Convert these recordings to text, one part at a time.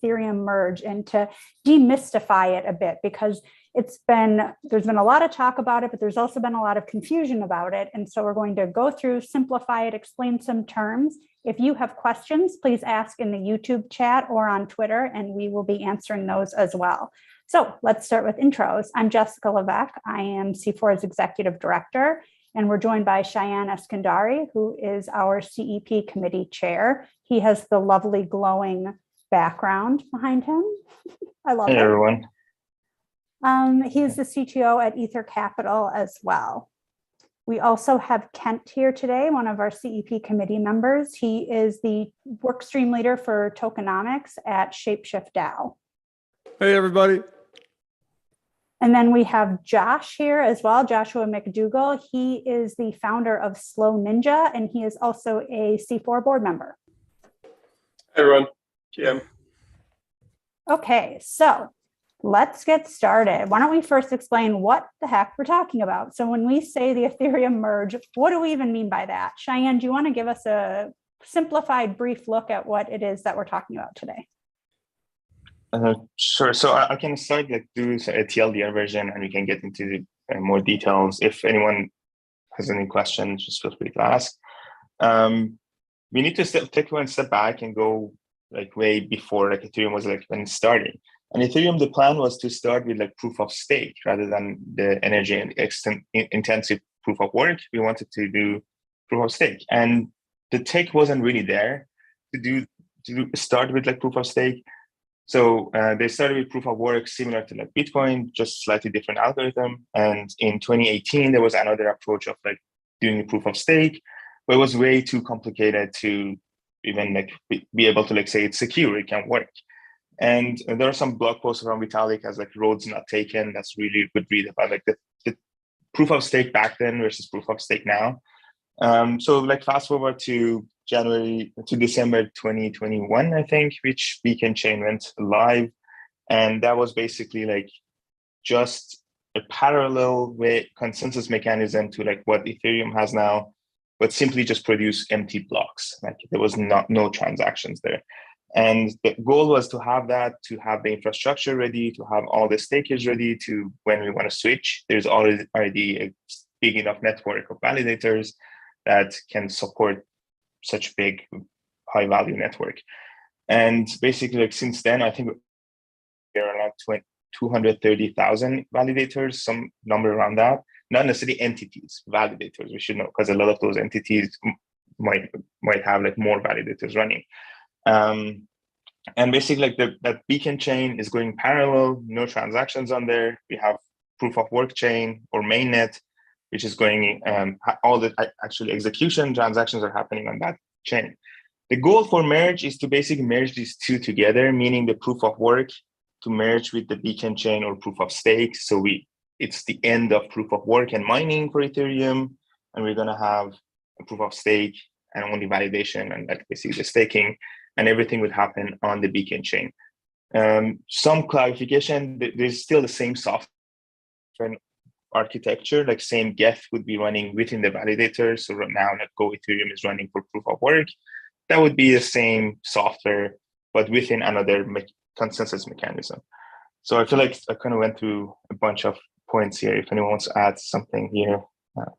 Ethereum Merge and to demystify it a bit, because there's been a lot of talk about it, but there's also been a lot of confusion about it. And so we're going to go through, simplify it, explain some terms. If you have questions, please ask in the YouTube chat or on Twitter, and we will be answering those as well. So let's start with intros. I'm Jessica Levesque. I am C4's Executive Director, and we're joined by Cheyenne Eskandari, who is our CEP Committee Chair. He has the lovely glowing background behind him. I love it. Hey, everyone. He's the CTO at Ether Capital as well. We also have Kent here today, one of our CEP committee members. He is the workstream leader for tokenomics at Shapeshift DAO. Hey, everybody. And then we have Josh here as well, Joshua McDougall. He is the founder of Slow Ninja, and he is also a C4 board member. Hey, everyone. Jim. Okay, so let's get started. Why don't we first explain what the heck we're talking about? So when we say the Ethereum Merge, what do we even mean by that? Cheyenne, do you want to give us a simplified, brief look at what it is that we're talking about today? Sure. So I can start do a TLDR version, and we can get into more details. If anyone has any questions, just feel free to ask. We need to take one step back and go way before Ethereum was when starting. And Ethereum, the plan was to start with proof of stake rather than the energy and intensive proof of work. We wanted to do proof of stake, and the tech wasn't really there to start with proof of stake. So they started with proof of work, similar to Bitcoin, just slightly different algorithm. And in 2018, there was another approach of doing a proof of stake, but it was way too complicated to even be able to say it's secure, it can work. And there are some blog posts around Vitalik as roads not taken. That's really good read about the proof of stake back then versus proof of stake now. So fast forward to December 2021, I think, which Beacon chain went live. And that was basically just a parallel way consensus mechanism to what Ethereum has now, but simply just produce empty blocks. There was no transactions there. And the goal was to have the infrastructure ready, to have all the stakers ready to when we want to switch. There's already a big enough network of validators that can support such big, high value network. And basically, since then, I think there are around 230,000 validators, some number around that. Not necessarily entities, validators. We should know, because a lot of those entities might have more validators running. And basically, that Beacon chain is going parallel, no transactions on there. We have proof of work chain or mainnet, which is going, all the actually execution transactions are happening on that chain. The goal for Merge is to basically merge these two together, meaning the proof of work to merge with the Beacon chain or proof of stake. So it's the end of proof of work and mining for Ethereum, and we're gonna have a proof of stake and only validation and basically the staking, and everything would happen on the Beacon chain. Some clarification, there's still the same software architecture, same Geth would be running within the validator. So right now, Go Ethereum is running for proof of work. That would be the same software, but within another consensus mechanism. So I feel I kind of went through a bunch of points here. If anyone wants to add something here.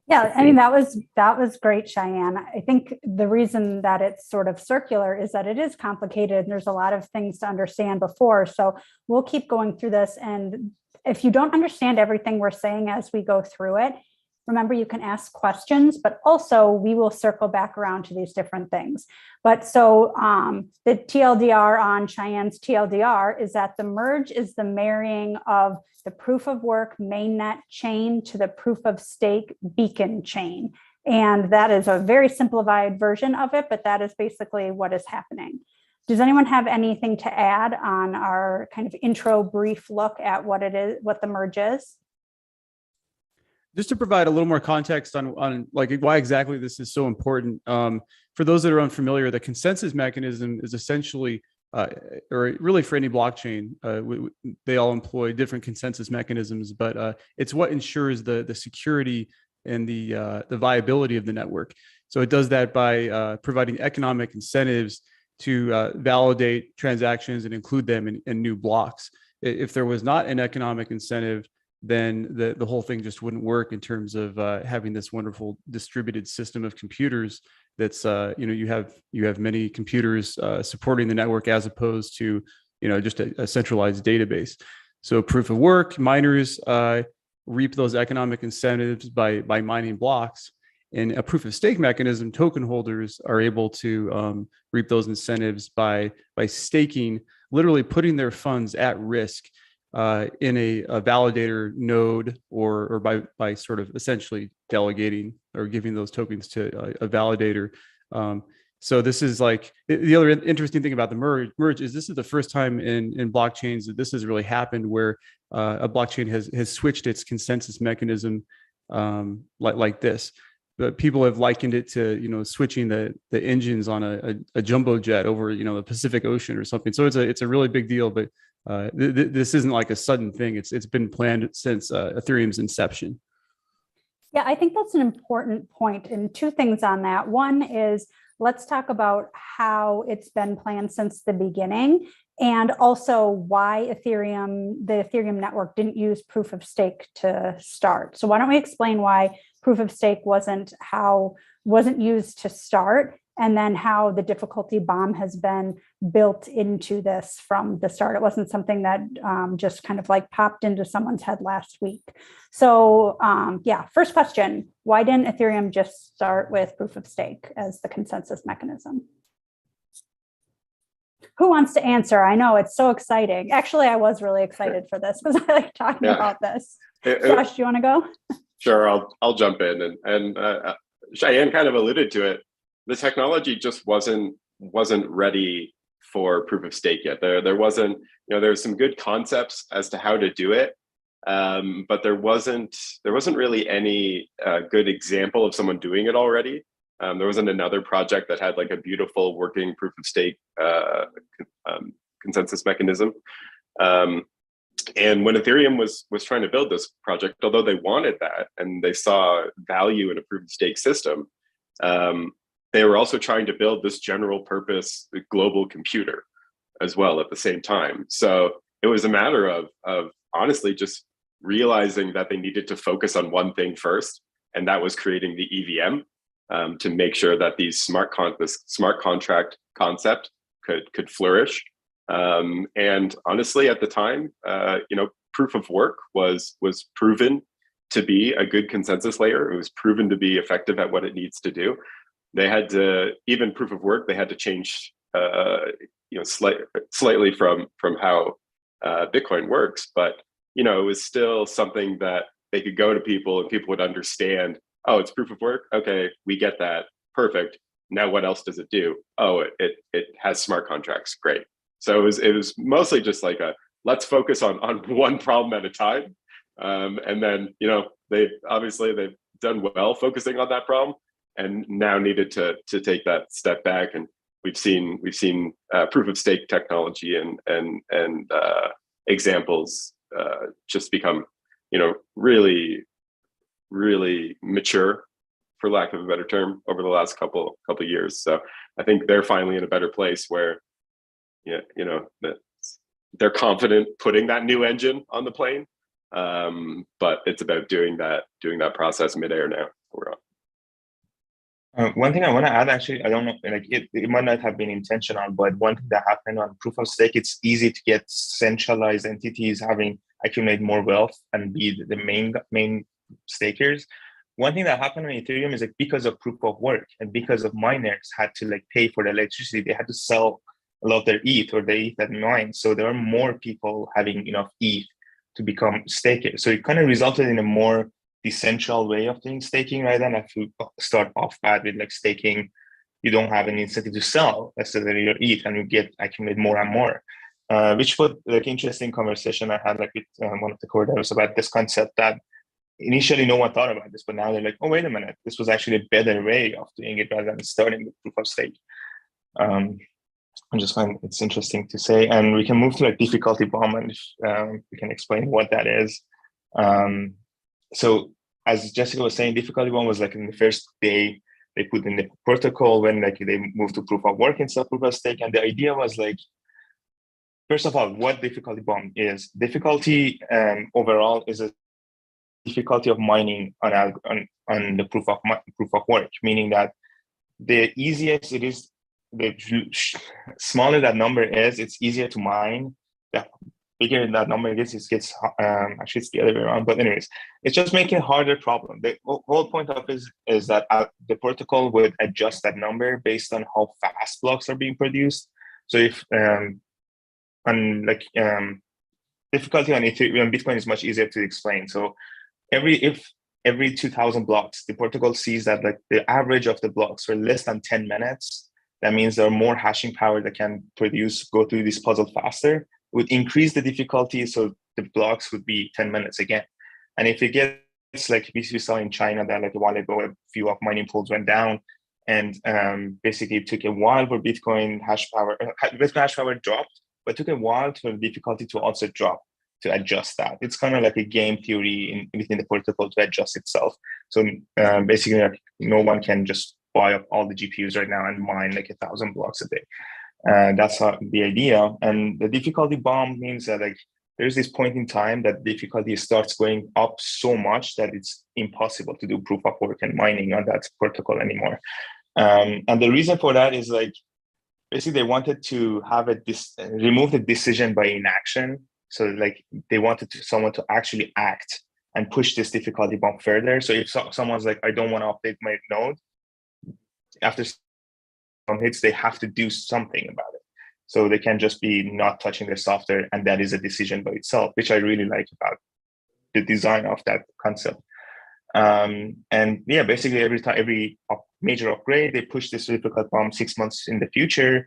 Yeah, I mean, that was great, Cheyenne. I think the reason that it's sort of circular is that it is complicated and there's a lot of things to understand before. So we'll keep going through this. And if you don't understand everything we're saying as we go through it, remember you can ask questions, but also we will circle back around to these different things. But so the TLDR on Cheyenne's TLDR is that the merge is the marrying of the proof of work mainnet chain to the proof of stake Beacon chain. And that is a very simplified version of it, but that is basically what is happening. Does anyone have anything to add on our kind of intro brief look at what it is, what the merge is? Just to provide a little more context on why exactly this is so important. For those that are unfamiliar, the consensus mechanism is essentially, or really for any blockchain, they all employ different consensus mechanisms, but it's what ensures the security and the viability of the network. So it does that by providing economic incentives to validate transactions and include them in new blocks. If there was not an economic incentive, then the whole thing just wouldn't work in terms of having this wonderful distributed system of computers. That's you have many computers supporting the network as opposed to just a centralized database. So proof of work, miners reap those economic incentives by mining blocks. In a proof of stake mechanism, token holders are able to reap those incentives by staking, literally putting their funds at risk in a validator node, or by sort of essentially delegating or giving those tokens to a validator. So this is like the other interesting thing about the merge is this is the first time in blockchains that this has really happened, where a blockchain has switched its consensus mechanism like this. But people have likened it to switching the engines on a jumbo jet over the Pacific Ocean or something. So it's a really big deal. But this isn't like a sudden thing. It's been planned since Ethereum's inception. Yeah, I think that's an important point. And two things on that. One is, let's talk about how it's been planned since the beginning, and also why the Ethereum network didn't use proof of stake to start. So why don't we explain why proof of stake wasn't used to start, and then how the difficulty bomb has been built into this from the start. It wasn't something that just kind of like popped into someone's head last week. So yeah, first question, why didn't Ethereum just start with proof of stake as the consensus mechanism? Who wants to answer? I know it's so exciting. Actually, I was really excited for this because I like talking about this. Josh, do you want to go? Sure, I'll jump in, and Cheyenne kind of alluded to it. The technology just wasn't ready for proof of stake yet. There wasn't, there's some good concepts as to how to do it, but there wasn't really any good example of someone doing it already. There wasn't another project that had like a beautiful working proof of stake consensus mechanism. And when Ethereum was trying to build this project, although they wanted that and they saw value in a proof of stake system, they were also trying to build this general purpose global computer as well at the same time. So it was a matter of honestly just realizing that they needed to focus on one thing first, and that was creating the EVM to make sure that this smart contract concept could flourish. And honestly, at the time, proof of work was proven to be a good consensus layer. It was proven to be effective at what it needs to do. They had to, even proof of work, they had to change, slightly from how Bitcoin works. But it was still something that they could go to people and people would understand. Oh, it's proof of work. Okay, we get that. Perfect. Now, what else does it do? Oh, it has smart contracts. Great. So it was mostly just like let's focus on one problem at a time. And then they've done well focusing on that problem, and now needed to take that step back. And we've seen proof of stake technology and examples just become really mature, for lack of a better term, over the last couple years. So I think they're finally in a better place where that they're confident putting that new engine on the plane, but it's about doing that process midair now. We're on. One thing I want to add, actually, I don't know, like it might not have been intentional, but one thing that happened on proof of stake, it's easy to get centralized entities having accumulate more wealth and be the main stakers. One thing that happened on Ethereum is like because of proof of work and because of miners had to like pay for the electricity, they had to sell a lot of their ETH or the ETH that mine. So there are more people having enough ETH to become stakers. So it kind of resulted in a more decentral way of doing staking, rather than if you start off bad with like staking, you don't have any incentive to sell necessarily your ETH, and you accumulate more and more. Which was like interesting conversation I had like with one of the core devs about this concept that initially no one thought about this, but now they're like, oh, wait a minute, this was actually a better way of doing it rather than starting with proof of stake. I just find it's interesting to say, and we can move to like difficulty bomb, and we can explain what that is. So as Jessica was saying, difficulty bomb was like in the first day, they put in the protocol when like they moved to proof of work instead of proof of stake. And the idea was like, first of all, what difficulty bomb is. Difficulty overall is a difficulty of mining on the proof of work, meaning that the easiest it is, the smaller that number is, it's easier to mine. The bigger that number is, it gets actually it's the other way around. But anyways, it's just making a harder problem. The whole point of it is that the protocol would adjust that number based on how fast blocks are being produced. So if difficulty on Ethereum Bitcoin is much easier to explain. So every 2,000 blocks, the protocol sees that like the average of the blocks for less than 10 minutes, that means there are more hashing power that can go through this puzzle faster, would increase the difficulty. So the blocks would be 10 minutes again. And if it gets like we saw in China that like a while ago, a few of mining pools went down, and basically it took a while for Bitcoin hash power dropped, but it took a while for the difficulty to also drop, to adjust that. It's kind of like a game theory within the protocol to adjust itself. So basically, like, no one can just buy up all the GPUs right now and mine like 1,000 blocks a day. That's the idea. And the difficulty bomb means that like there's this point in time that difficulty starts going up so much that it's impossible to do proof of work and mining on that protocol anymore. And the reason for that is like basically they wanted to have remove the decision by inaction. So like they wanted someone to actually act and push this difficulty bomb further. So if someone's like, I don't want to update my node, after some hits, they have to do something about it. So they can just be not touching their software, and that is a decision by itself, which I really like about the design of that concept. And yeah, basically every major upgrade, they push this difficulty bomb 6 months in the future.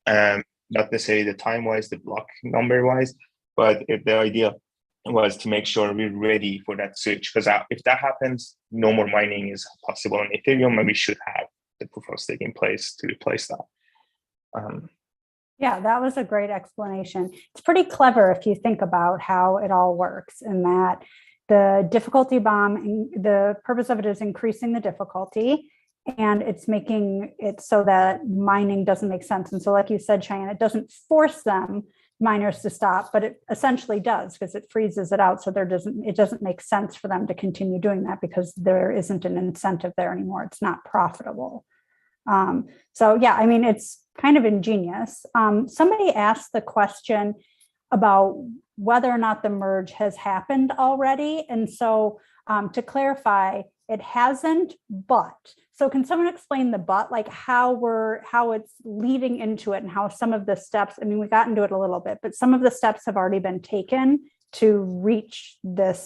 Not necessarily the time-wise, the block number-wise, but the idea was to make sure we're ready for that switch. Because if that happens, no more mining is possible on Ethereum, and we should have the proof of stake in place to replace that. Yeah, that was a great explanation. It's pretty clever if you think about how it all works, in that the difficulty bomb, the purpose of it is increasing the difficulty, and it's making it so that mining doesn't make sense. And so like you said, Cheyenne, it doesn't force miners to stop, but it essentially does, because it freezes it out. So it doesn't make sense for them to continue doing that, because there isn't an incentive there anymore. It's not profitable. So yeah, I mean, it's kind of ingenious. Somebody asked the question about whether or not the merge has happened already. And so to clarify, it hasn't, but. So can someone explain the but, like how it's leading into it, and how some of the steps, I mean, we got into it a little bit, but some of the steps have already been taken to reach the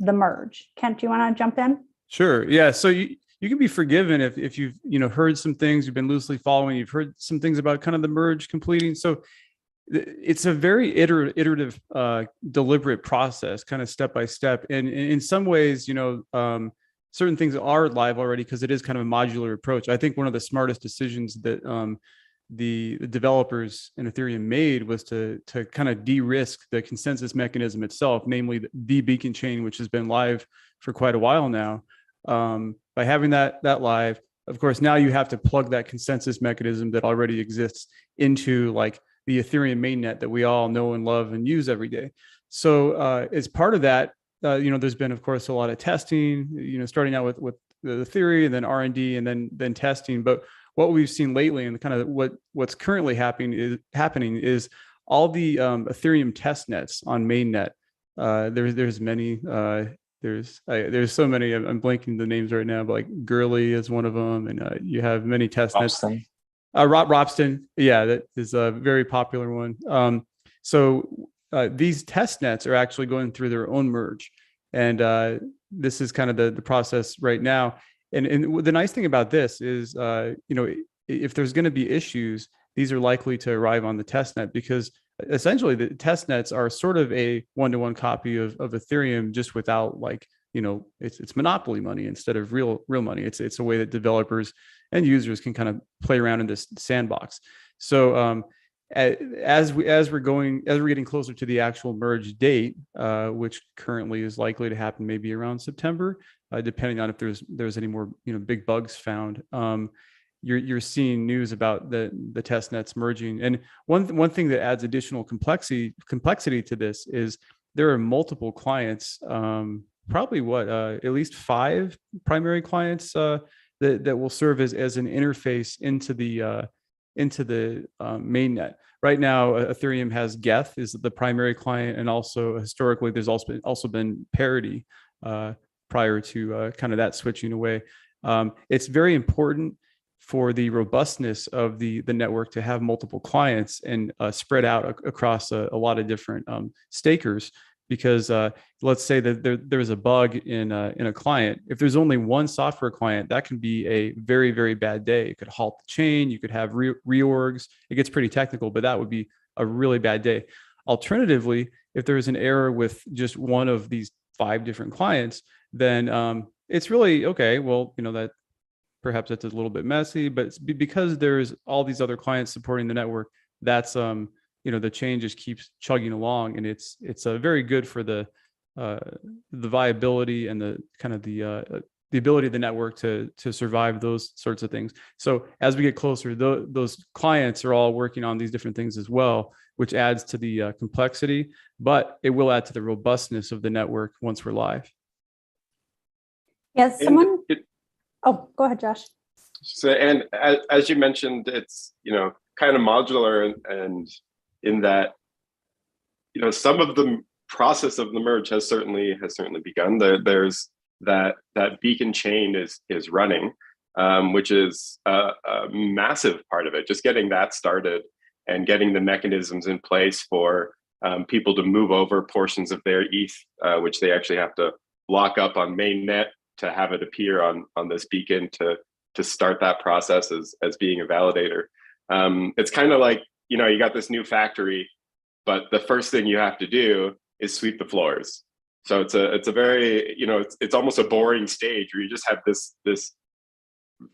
merge. Kent, do you want to jump in? Sure. Yeah. So you can be forgiven if you've heard some things, you've been loosely following, you've heard some things about kind of the merge completing. So it's a very iterative, deliberate process, kind of step by step. And in some ways, certain things are live already because it is kind of a modular approach. I think one of the smartest decisions that the developers in Ethereum made was to kind of de-risk the consensus mechanism itself, namely the Beacon chain, which has been live for quite a while now. By having that live, of course, now you have to plug that consensus mechanism that already exists into like the Ethereum mainnet that we all know and love and use every day. So as part of that, there's been, of course, a lot of testing, starting out with the theory, and then R&D, and then testing. But what we've seen lately, and kind of what's currently happening is all the Ethereum test nets on mainnet. There's many. There's so many. I'm blanking the names right now, but like Gurley is one of them, and you have many test nets. Ropsten, yeah, that is a very popular one. So these test nets are actually going through their own merge, and this is kind of the process right now. And the nice thing about this is, if there's going to be issues, these are likely to arrive on the test net, because essentially the test nets are sort of a one-to-one copy of Ethereum, just without it's monopoly money instead of real money. It's a way that developers and users can kind of play around in this sandbox. So as we're getting closer to the actual merge date, which currently is likely to happen maybe around September, depending on if there's any more big bugs found. You're seeing news about the test nets merging, and one thing that adds additional complexity to this is there are multiple clients, probably at least 5 primary clients that will serve as an interface into the mainnet. Right now, Ethereum has Geth is the primary client, and also historically there's also been Parity prior to kind of that switching away. It's very important for the robustness of the network to have multiple clients and spread out across a lot of different stakers. Because let's say that there's a bug in a client. If there's only one software client, that can be a very, very bad day. It could halt the chain. You could have reorgs. It gets pretty technical, but that would be a really bad day. Alternatively, if there is an error with just one of these 5 different clients, then it's really okay. Well, that perhaps that's a little bit messy, but because there's all these other clients supporting the network, that's the chain just keeps chugging along, and it's very good for the viability and the kind of the ability of the network to survive those sorts of things. So as we get closer, those clients are all working on these different things as well, which adds to the complexity, but it will add to the robustness of the network once we're live. Yes, oh, go ahead, Josh. So, and as you mentioned, it's kind of modular, and in that some of the process of the merge has certainly begun. There's that Beacon chain is running, which is a massive part of it. Just getting that started and getting the mechanisms in place for people to move over portions of their ETH, which they actually have to lock up on mainnet to have it appear on this Beacon to start that process as being a validator. It's kind of like, you got this new factory, but the first thing you have to do is sweep the floors. So it's a very, it's almost a boring stage where you just have this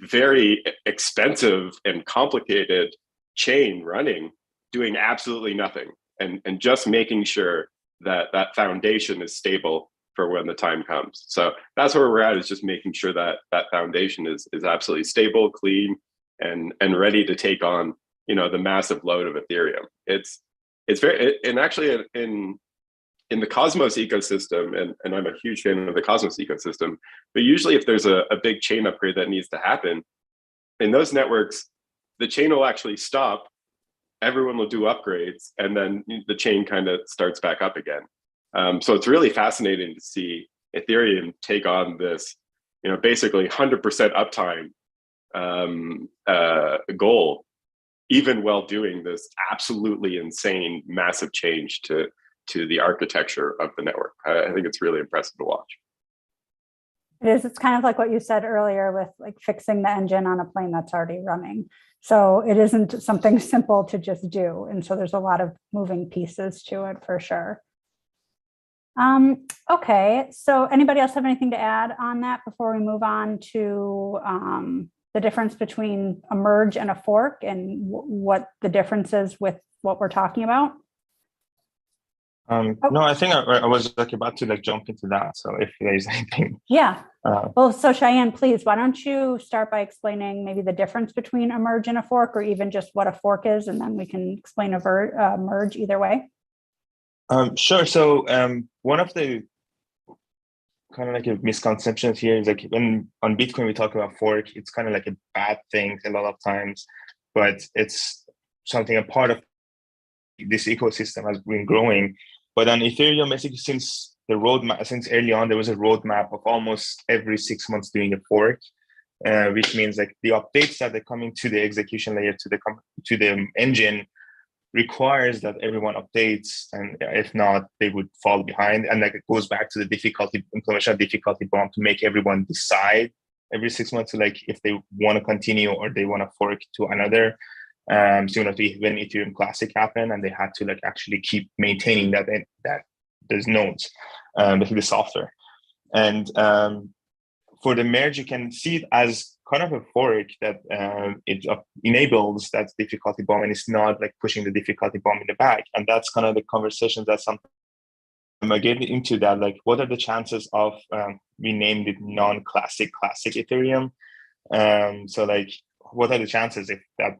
very expensive and complicated chain running, doing absolutely nothing, and just making sure that foundation is stable for when the time comes. So that's where we're at, is just making sure that foundation is absolutely stable, clean, and ready to take on the massive load of Ethereum. It's very, and actually in the Cosmos ecosystem, and I'm a huge fan of the Cosmos ecosystem, but usually if there's a big chain upgrade that needs to happen, in those networks, the chain will actually stop, everyone will do upgrades, and then the chain kind of starts back up again. So it's really fascinating to see Ethereum take on this, basically 100% uptime goal, even while doing this absolutely insane, massive change to the architecture of the network. I think it's really impressive to watch. It is. It's kind of like what you said earlier with like fixing the engine on a plane that's already running. So it isn't something simple to just do. And so there's a lot of moving pieces to it for sure. Okay, so anybody else have anything to add on that before we move on to the difference between a merge and a fork, and what the difference is with what we're talking about? No, I think I was about to jump into that. So if there's anything. Yeah. Well, so Cheyenne, please, why don't you start by explaining maybe the difference between a merge and a fork, or even just what a fork is, and then we can explain a merge either way. Sure. So one of the kind of a misconceptions here is when on Bitcoin we talk about fork, it's kind of like a bad thing a lot of times, but it's something, a part of this ecosystem has been growing. But on Ethereum, basically since early on, there was a roadmap of almost every 6 months doing a fork, which means the updates that are coming to the execution layer, to the engine, requires that everyone updates, and if not, they would fall behind. And it goes back to the implementation difficulty bomb to make everyone decide every 6 months, if they want to continue or they want to fork to another. Similar to when Ethereum Classic happened, and they had to actually keep maintaining that those nodes, basically the software. And for the merge, you can see it as kind of a fork that it enables that difficulty bomb, and it's not like pushing the difficulty bomb in the back. And that's kind of the conversations that some I get into that, like what are the chances of we named it non-classic classic Ethereum. So like what are the chances if that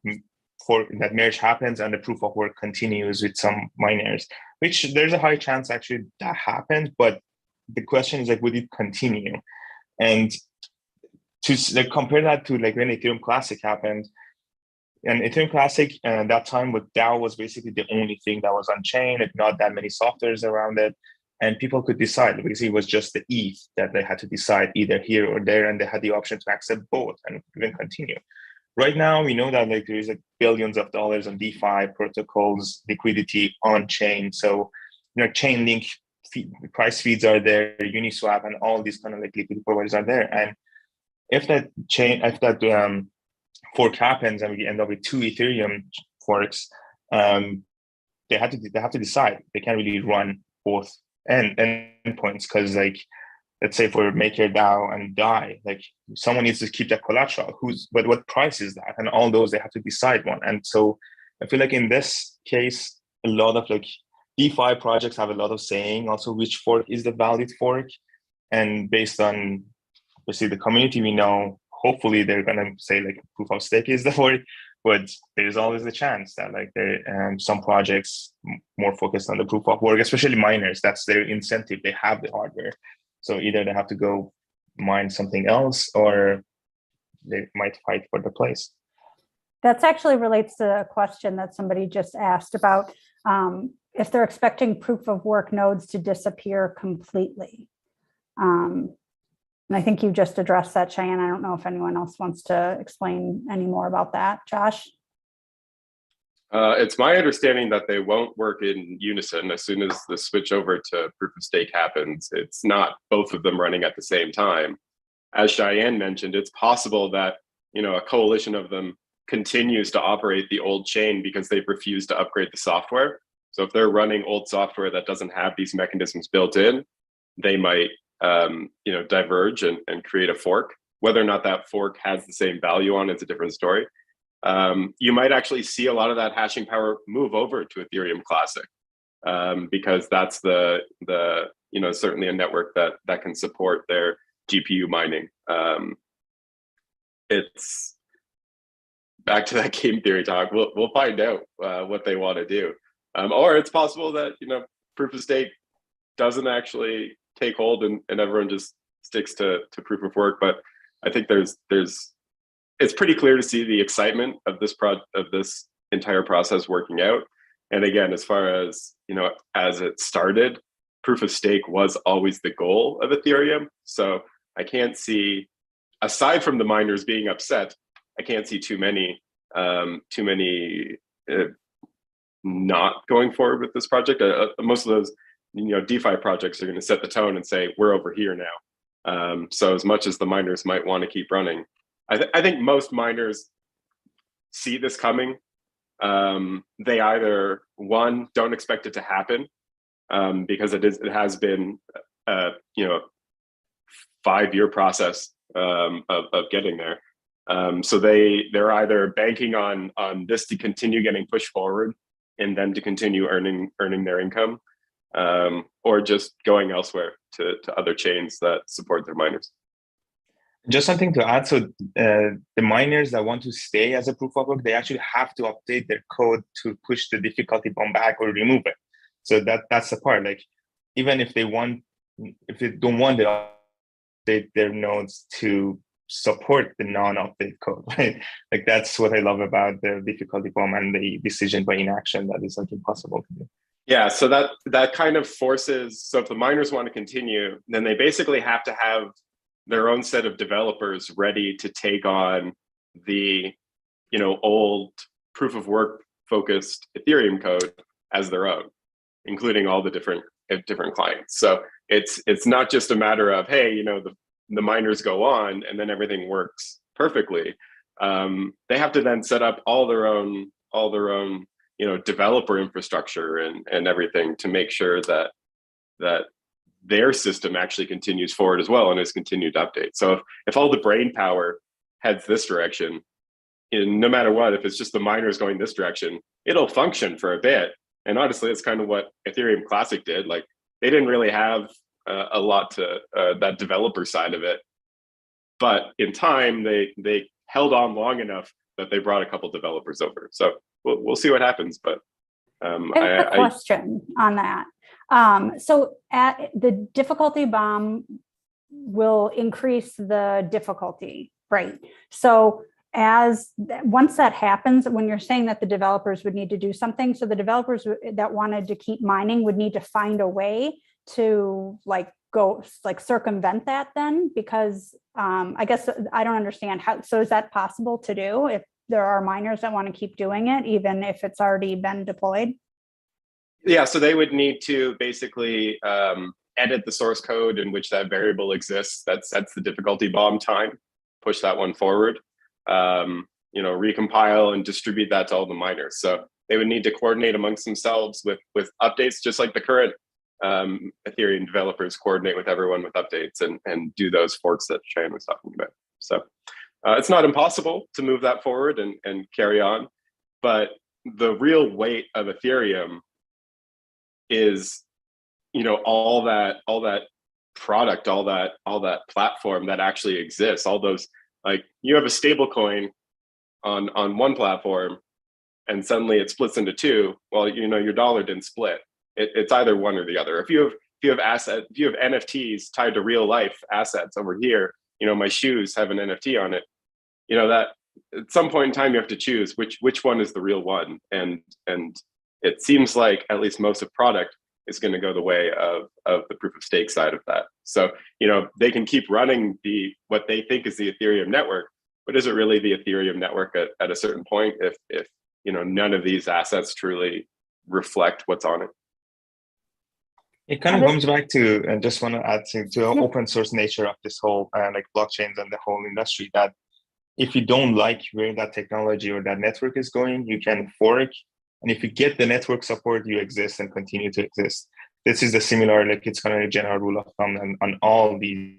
that merge happens and the proof of work continues with some miners, which there's a high chance actually that happened, but the question is like, would it continue? And to like compare that to like when Ethereum Classic happened, and Ethereum Classic that time with DAO was basically the only thing that was on chain, like not that many softwares around it, and people could decide because it was just the ETH that they had to decide either here or there, and they had the option to accept both and even continue. Right now, we know that like there is like billions of dollars on DeFi protocols, liquidity on chain. So, Chainlink price feeds are there, Uniswap, and all these kind of like liquidity providers are there. And if that fork happens and we end up with 2 Ethereum forks, they have to decide. They can't really run both endpoints because like, let's say for Maker DAO and DAI, like someone needs to keep that collateral. But what price is that? And all those, they have to decide one. And so I feel like in this case, a lot of like DeFi projects have a lot of saying also which fork is the valid fork. And based on obviously the community we know, hopefully they're gonna say like proof of stake is the fork, but there's always a chance that like some projects more focused on the proof of work, especially miners, that's their incentive. They have the hardware. So either they have to go mine something else or they might fight for the place. That's actually relates to a question that somebody just asked about if they're expecting proof of work nodes to disappear completely. And I think you just addressed that, Cheyenne. I don't know if anyone else wants to explain any more about that. Josh? It's my understanding that they won't work in unison. As soon as the switch over to proof of stake happens, it's not both of them running at the same time. As Cheyenne mentioned, it's possible that a coalition of them continues to operate the old chain because they've refused to upgrade the software. So if they're running old software that doesn't have these mechanisms built in, they might diverge and create a fork. Whether or not that fork has the same value on it's a different story. You might actually see a lot of that hashing power move over to Ethereum Classic because that's the certainly a network that can support their GPU mining. It's back to that game theory talk. We'll find out what they want to do, or it's possible that proof of stake doesn't actually take hold and everyone just sticks to proof of work. But I think it's pretty clear to see the excitement of this entire process working out. And again, as far as as it started, proof of stake was always the goal of Ethereum. So I can't see, aside from the miners being upset, I can't see too many not going forward with this project. Most of those DeFi projects are going to set the tone and say we're over here now. So as much as the miners might want to keep running, I think most miners see this coming. They either, one, don't expect it to happen because it has been a 5-year process of getting there. So they're either banking on this to continue getting pushed forward and then to continue earning their income, or just going elsewhere to other chains that support their miners. Just something to add. So the miners that want to stay as a proof of work, they actually have to update their code to push the difficulty bomb back or remove it. So that's the part. Like even if they don't want to update their nodes to support the non-update code, right? Like that's what I love about the difficulty bomb and the decision by inaction that is like impossible to do. Yeah, so that kind of forces, so if the miners want to continue, then they basically have to have their own set of developers ready to take on the old proof of work focused Ethereum code as their own, including all the different clients. So it's not just a matter of, hey, the miners go on and then everything works perfectly. They have to then set up all their own developer infrastructure and everything to make sure that their system actually continues forward as well and is continued to update. So if all the brain power heads this direction, and no matter what, if it's just the miners going this direction, it'll function for a bit. And honestly, it's kind of what Ethereum Classic did. Like, they didn't really have a lot to that developer side of it, but in time they held on long enough that they brought a couple developers over. So we'll see what happens. But I have a question on that. So at the difficulty bomb will increase the difficulty, right? So once that happens, when you're saying that the developers would need to do something, so the developers that wanted to keep mining would need to find a way to circumvent that then, because I guess I don't understand how. So is that possible to do if there are miners that want to keep doing it, even if it's already been deployed? Yeah, so they would need to basically edit the source code in which that variable exists. That sets the difficulty bomb time, push that one forward, recompile and distribute that to all the miners. So they would need to coordinate amongst themselves with updates, just like the current Ethereum developers coordinate with everyone with updates and do those forks that Cheyenne was talking about. So it's not impossible to move that forward and carry on, but the real weight of Ethereum is, all that product, all that platform that actually exists, all those, like, you have a stable coin on one platform and suddenly it splits into two. Well, your dollar didn't split. It's either one or the other. If you have NFTs tied to real life assets over here, my shoes have an NFT on it, that at some point in time you have to choose which one is the real one. And it seems like at least most of product is going to go the way of the proof of stake side of that. So, they can keep running what they think is the Ethereum network, but is it really the Ethereum network at a certain point if none of these assets truly reflect what's on it? It kind of comes back to, and just want to add to the open source nature of this whole blockchains and the whole industry, that if you don't like where that technology or that network is going, you can fork. And if you get the network support, you exist and continue to exist. This is the similar, it's kind of a general rule of thumb on all these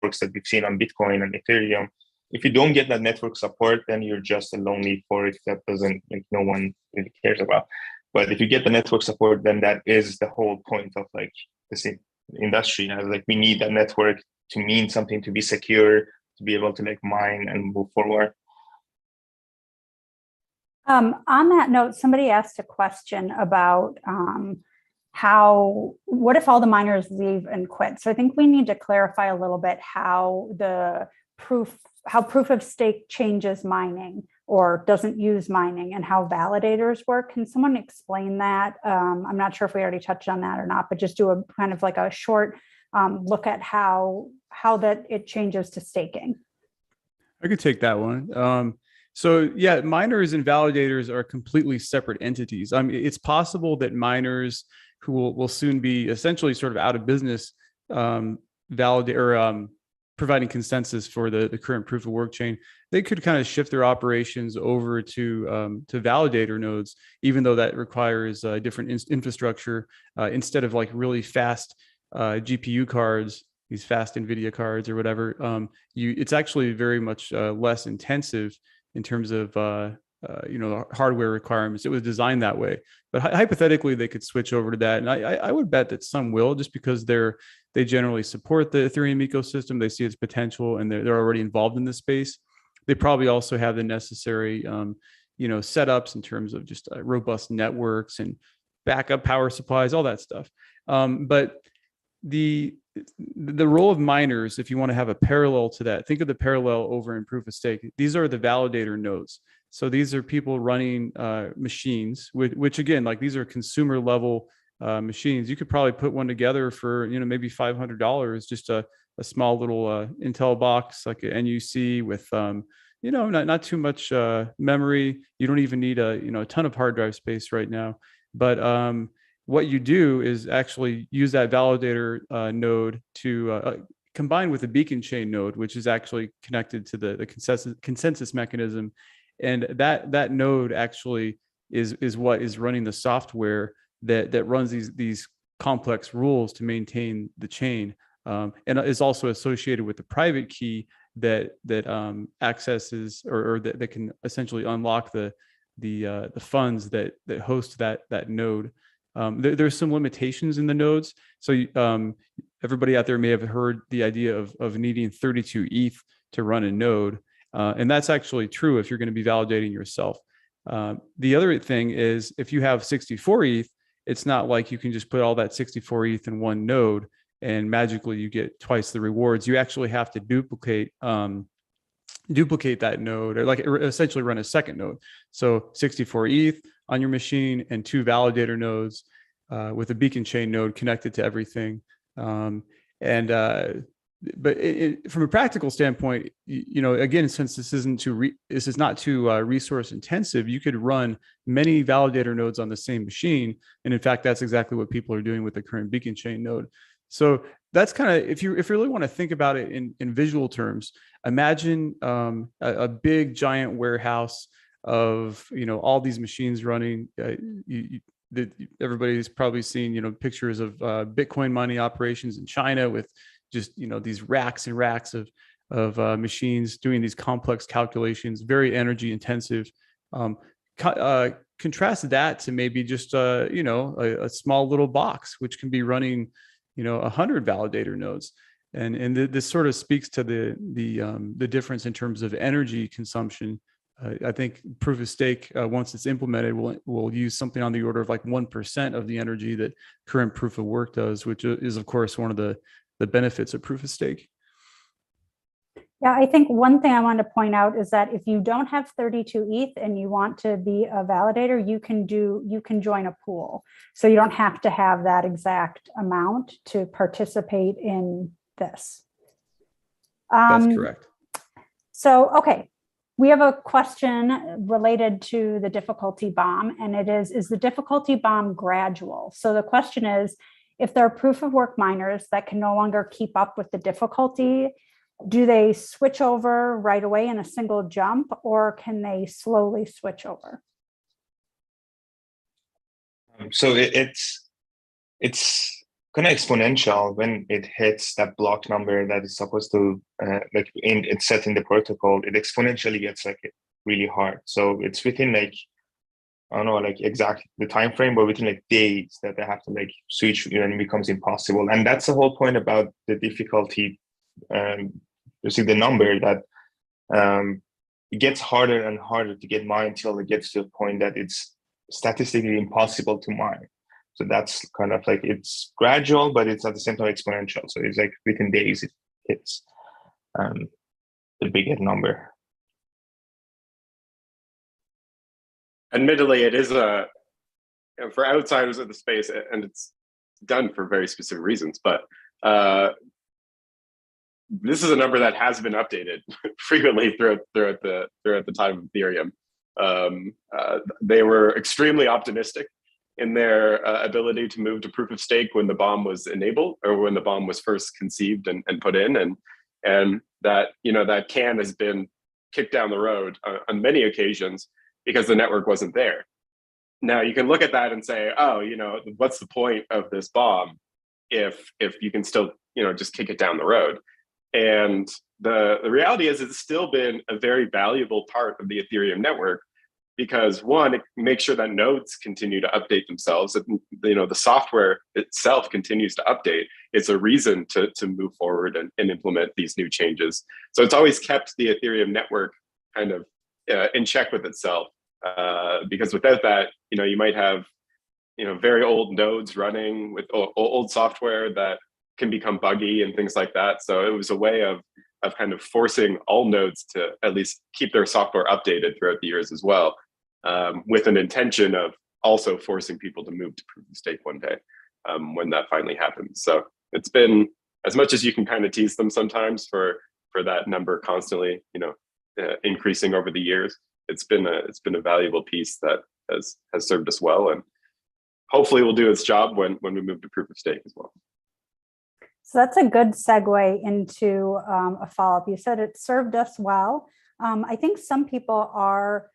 works that we've seen on Bitcoin and Ethereum. If you don't get that network support, then you're just a lonely fork that doesn't, no one really cares about. But if you get the network support, then that is the whole point of this industry. We need that network to mean something, to be secure, to be able to mine and move forward. On that note, somebody asked a question about what if all the miners leave and quit? So I think we need to clarify a little bit how proof of stake changes mining or doesn't use mining, and how validators work. Can someone explain that? I'm not sure if we already touched on that or not, but just do a kind of a short look at how that it changes to staking. I could take that one. So yeah, miners and validators are completely separate entities. It's possible that miners who will soon be essentially sort of out of business, providing consensus for the current proof of work chain, they could kind of shift their operations over to validator nodes, even though that requires different infrastructure. Instead of really fast GPU cards, these fast NVIDIA cards or whatever, it's actually very much less intensive in terms of hardware requirements. It was designed that way, but hypothetically they could switch over to that, and I would bet that some will, just because they generally support the Ethereum ecosystem. They see its potential, and they're already involved in this space. They probably also have the necessary setups in terms of just robust networks and backup power supplies, all that stuff. But the role of miners, if you want to have a parallel to that, think of the parallel over in proof of stake. These are the validator nodes. So these are people running machines, which again, these are consumer level machines. You could probably put one together for maybe $500, just a small little Intel box, like an NUC with not too much memory. You don't even need a ton of hard drive space right now. But what you do is actually use that validator node to combine with the Beacon chain node, which is actually connected to the consensus mechanism. And that node actually is what is running the software that runs these complex rules to maintain the chain, and is also associated with the private key that accesses or that can essentially unlock the funds that host that node. There's some limitations in the nodes. So everybody out there may have heard the idea of needing 32 ETH to run a node. And that's actually true if you're going to be validating yourself. The other thing is if you have 64 ETH, it's not like you can just put all that 64 ETH in one node and magically you get twice the rewards. You actually have to duplicate that node, or like essentially run a second node. So 64 ETH on your machine and 2 validator nodes with a beacon chain node connected to everything. But from a practical standpoint, again, since this is not too resource intensive, you could run many validator nodes on the same machine. And in fact, that's exactly what people are doing with the current beacon chain node. So that's kind of, if you really want to think about it in visual terms, imagine a big giant warehouse of all these machines running. Everybody's probably seen pictures of Bitcoin mining operations in China with just these racks and racks of machines doing these complex calculations, very energy intensive. Contrast that to maybe just a small little box which can be running 100 validator nodes, and this sort of speaks to the difference in terms of energy consumption. I think proof of stake, once it's implemented, will use something on the order of like 1% of the energy that current proof of work does, which is of course one of the benefits of proof of stake. Yeah, I think one thing I wanted to point out is that if you don't have 32 ETH and you want to be a validator, you can join a pool. So you don't have to have that exact amount to participate in this. That's correct. So, okay, we have a question related to the difficulty bomb, and it is the difficulty bomb gradual? So the question is, if there are proof of work miners that can no longer keep up with the difficulty, do they switch over right away in a single jump, or can they slowly switch over? So it's kind of exponential when it hits that block number that is supposed to it's set in the protocol. It exponentially gets really hard. So it's within I don't know exact the time frame, but within days that they have to switch, and it becomes impossible. And that's the whole point about the difficulty. You see the number that it gets harder and harder to get mined until it gets to a point that it's statistically impossible to mine. So that's kind of it's gradual, but it's at the same time exponential. So it's within days it hits the bigger number. Admittedly, it is for outsiders of the space, and it's done for very specific reasons, but this is a number that has been updated frequently throughout the time of Ethereum. They were extremely optimistic in their ability to move to proof of stake when the bomb was enabled, or when the bomb was first conceived and put in, and that that can has been kicked down the road on many occasions because the network wasn't there. Now you can look at that and say, oh, what's the point of this bomb if you can still just kick it down the road? And the reality is it's still been a very valuable part of the Ethereum network, because one, it makes sure that nodes continue to update themselves. The software itself continues to update. It's a reason to move forward and implement these new changes. So it's always kept the Ethereum network kind of in check with itself, because without that, you might have very old nodes running with old software that can become buggy and things like that. So it was a way of kind of forcing all nodes to at least keep their software updated throughout the years as well, with an intention of also forcing people to move to proof of stake one day when that finally happens. So it's been, as much as you can kind of tease them sometimes for that number constantly increasing over the years, it's been a valuable piece that has served us well, and hopefully will do its job when we move to proof of stake as well. So that's a good segue into a follow-up. You said it served us well. I think some people are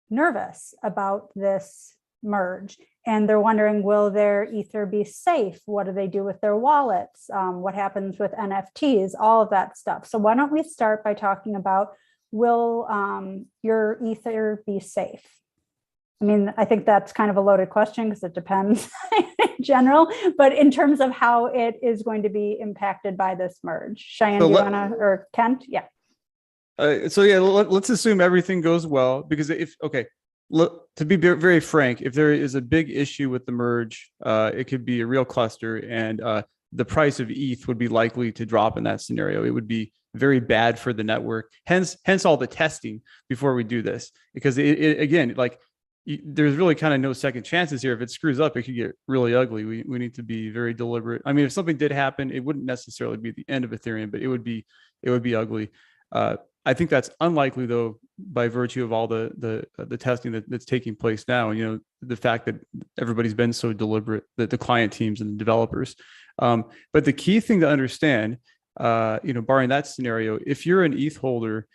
nervous about this merge. and they're wondering, will their Ether be safe? What do they do with their wallets? What happens with NFTs? All of that stuff. So why don't we start by talking about, will your Ether be safe? I mean, I think that's kind of a loaded question because it depends in general, but in terms of how it is going to be impacted by this merge. Cheyenne, So do you want to, or Kent? Yeah. So yeah, let's assume everything goes well, because look, to be very frank, if there is a big issue with the merge, it could be a real cluster, and the price of ETH would be likely to drop in that scenario. It would be very bad for the network. Hence all the testing before we do this, because again, like, there's really kind of no second chances here. If it screws up, it could get really ugly. We need to be very deliberate. I mean, if something did happen, it wouldn't necessarily be the end of Ethereum, but it would be ugly. I think that's unlikely, though, by virtue of all the testing that's taking place now, and, you know, the fact that everybody's been so deliberate, that the client teams and the developers. But the key thing to understand, you know, barring that scenario, if you're an ETH holder,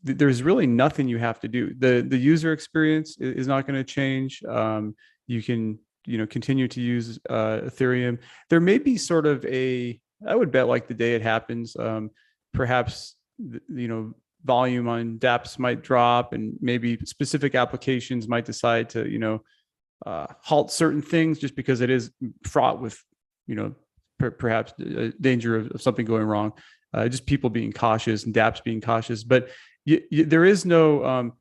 there's really nothing you have to do. The user experience is not going to change. You can, you know, continue to use Ethereum. There may be sort of I would bet, like, the day it happens, perhaps, you know, volume on dApps might drop, and maybe specific applications might decide to, you know, halt certain things just because it is fraught with, you know, perhaps a danger of something going wrong. Just people being cautious and dApps being cautious. But there is no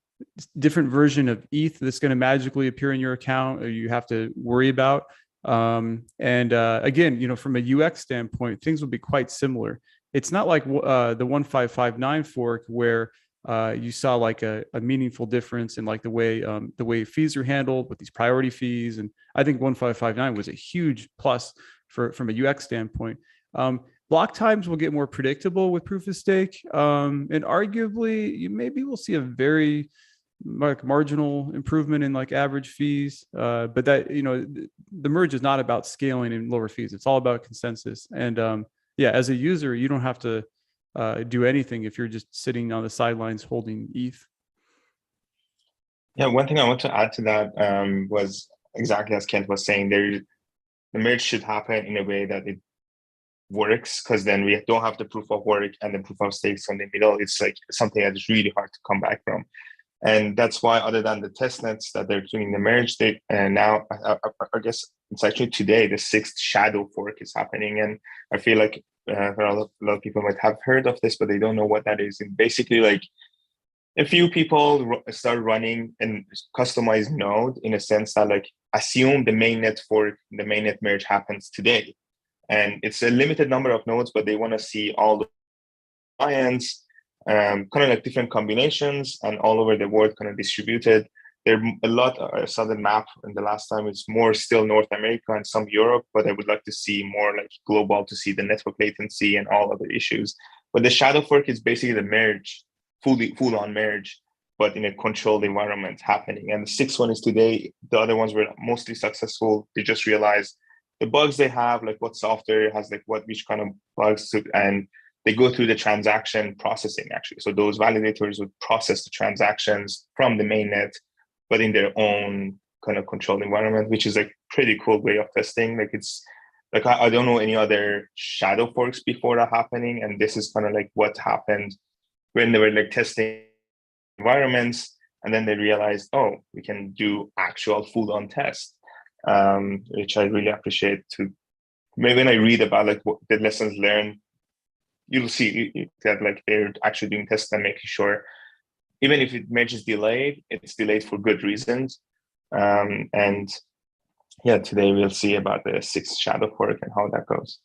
different version of ETH that's going to magically appear in your account, or you have to worry about. Again, you know, from a UX standpoint, things will be quite similar. It's not like the 1559 fork, where you saw like a meaningful difference in, like, the way fees are handled with these priority fees. And I think 1559 was a huge plus from a UX standpoint. Block times will get more predictable with proof of stake, and arguably maybe we'll see a very, like, marginal improvement in, like, average fees. But that, you know, the merge is not about scaling and lower fees. It's all about consensus. And yeah, as a user, you don't have to do anything if you're just sitting on the sidelines holding ETH. Yeah, one thing I want to add to that was exactly as Kent was saying. The merge should happen in a way that it works, because then we don't have the proof of work and the proof of stakes in the middle. It's like something that's really hard to come back from. And that's why, other than the testnets that they're doing the merge, now I guess it's actually today, the 6th shadow fork is happening. And I feel like a lot of people might have heard of this, but they don't know what that is. And basically, like, a few people start running a customized node, in a sense that, like, assume the mainnet fork, the mainnet merge happens today. And it's a limited number of nodes, but they want to see all the clients, kind of like different combinations, and all over the world, kind of distributed. There are a lot. I saw the map, and the last time it's more still North America and some Europe, but I would like to see more, like, global, to see the network latency and all other issues. But the shadow fork is basically the merge, full on merge, but in a controlled environment happening. And the 6th one is today. The other ones were mostly successful. They just realized the bugs they have, like what software has, like which kind of bugs, and they go through the transaction processing, actually. So those validators would process the transactions from the mainnet, but in their own kind of controlled environment, which is a pretty cool way of testing. Like, it's like, I don't know any other shadow forks before that happening. And this is kind of like what happened when they were, like, testing environments, and then they realized, oh, we can do actual full-on test, which I really appreciate. Maybe when I read about, like, what the lessons learned, you'll see that, like, they're actually doing tests and making sure, even if it merge is delayed, it's delayed for good reasons. And yeah, today we'll see about the 6th shadow fork and how that goes.